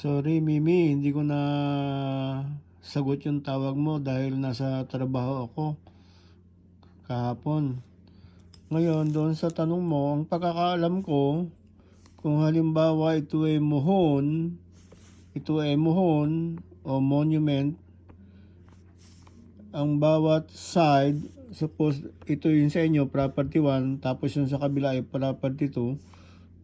Sorry Mimi, hindi ko na sagot yung tawag mo dahil nasa trabaho ako kahapon. Ngayon, doon sa tanong mo, ang pagkakaalam ko, kung halimbawa ito ay muhon o monument, ang bawat side, suppose ito yung sa inyo, property 1, tapos yung sa kabila ay property 2,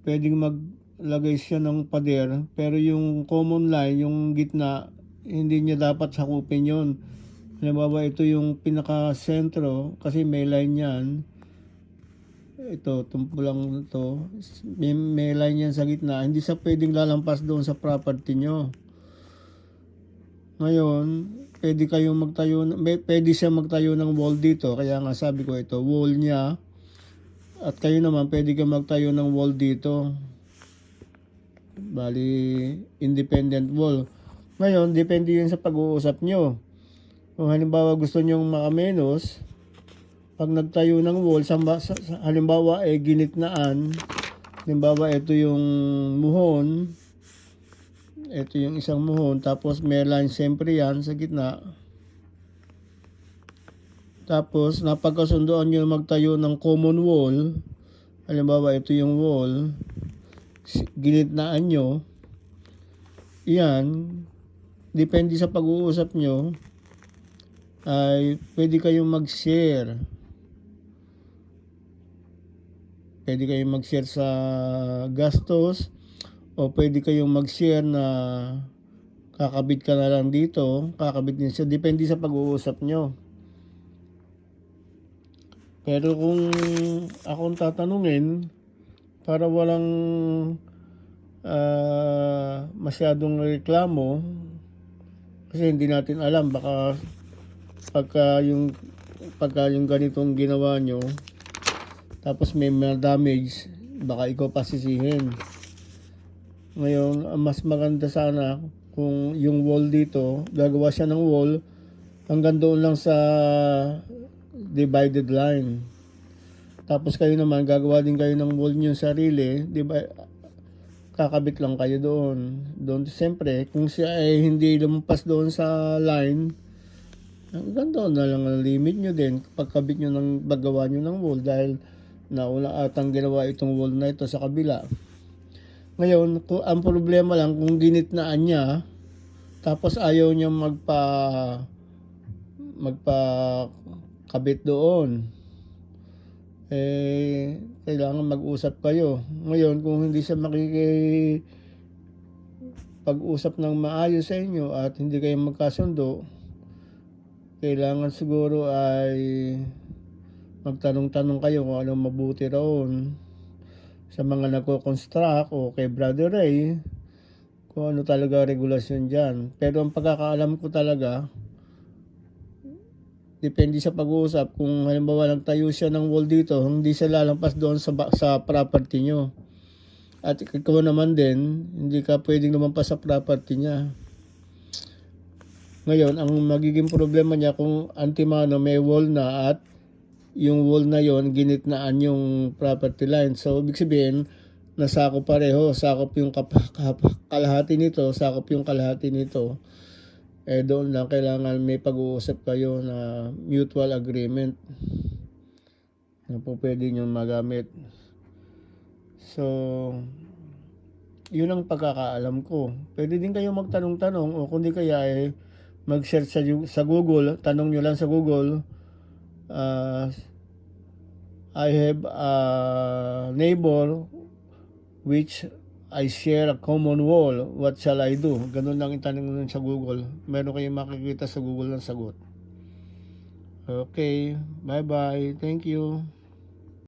pwedeng maglagay siya ng pader, pero yung common line, yung gitna, hindi niya dapat sakupin yun. Halimbawa, ito yung pinaka-sentro, kasi may line yan. Ito, tumpo lang ito. May line yan sa gitna. Hindi siya pwedeng lalampas doon sa property nyo. Ngayon, pwede siya magtayo ng wall dito. Kaya nga sabi ko ito, wall niya. At kayo naman, pwede ka magtayo ng wall dito. Bali, independent wall. Ngayon, depende yun sa pag-uusap nyo. Kung halimbawa gusto nyong makamenos, pag nagtayo ng wall, halimbawa ginitnaan, halimbawa ito yung muhon, ito yung isang muhon, tapos may line siyempre yan sa gitna. Tapos napagkasundoan nyo magtayo ng common wall, halimbawa ito yung wall, ginitnaan nyo, yan, depende sa pag-uusap nyo, ay pwede kayong mag-share. Pwede kayong mag-share sa gastos o pwede kayong mag-share na kakabit ka na lang dito, kakabit din siya. Depende sa pag-uusap nyo. Pero kung akong tatanungin, para walang masyadong reklamo, kasi hindi natin alam, baka pagka yung ganitong ginawa nyo, tapos may damage, baka ikaw pasisihin. Ngayon, mas maganda sana kung yung wall dito, gagawa siya ng wall hanggang doon lang sa divided line. Tapos kayo naman, gagawa din kayo ng wall nyo sarili, kakabit lang kayo doon. Siyempre, kung siya ay hindi lumampas doon sa line, hanggang doon na lang ang limit nyo din pagkabit nyo ng paggawa nyo ng wall, dahil nauna atang ginawa itong wall na ito sa kabila. Ngayon, ang problema lang kung ginitnaan niya, tapos ayaw niya magpakabit doon, kailangan mag-usap kayo. Ngayon, kung hindi siya pag-usap ng maayos sa inyo at hindi kayo magkasundo, kailangan siguro ay magtanong-tanong kayo kung anong mabuti raon sa mga nagko-construct o kay Brother Ray, kung ano talaga regulasyon dyan. Pero ang pagkakaalam ko talaga, depende sa pag-uusap. Kung halimbawa nagtayo siya ng wall dito, hindi siya lalampas doon sa property nyo. At ikaw naman din, hindi ka pwedeng lumampas sa property niya. Ngayon, ang magiging problema niya kung antimano may wall na at yung wall na yon ginitnaan yung property line. So, ibig sabihin, nasakop pareho. Sakop yung kalahati nito, sakop yung kalahati nito. Doon lang kailangan may pag-uusap kayo na mutual agreement na po pwede nyo magamit. So, yun ang pagkakaalam ko. Pwede din kayo magtanong-tanong o kundi kaya mag-search sa Google. Tanong nyo lang sa Google, I have a neighbor which I share a common wall. What shall I do? Ganun lang itanong nun sa Google. Meron kayong makikita sa Google ng sagot. Okay. Bye-bye. Thank you.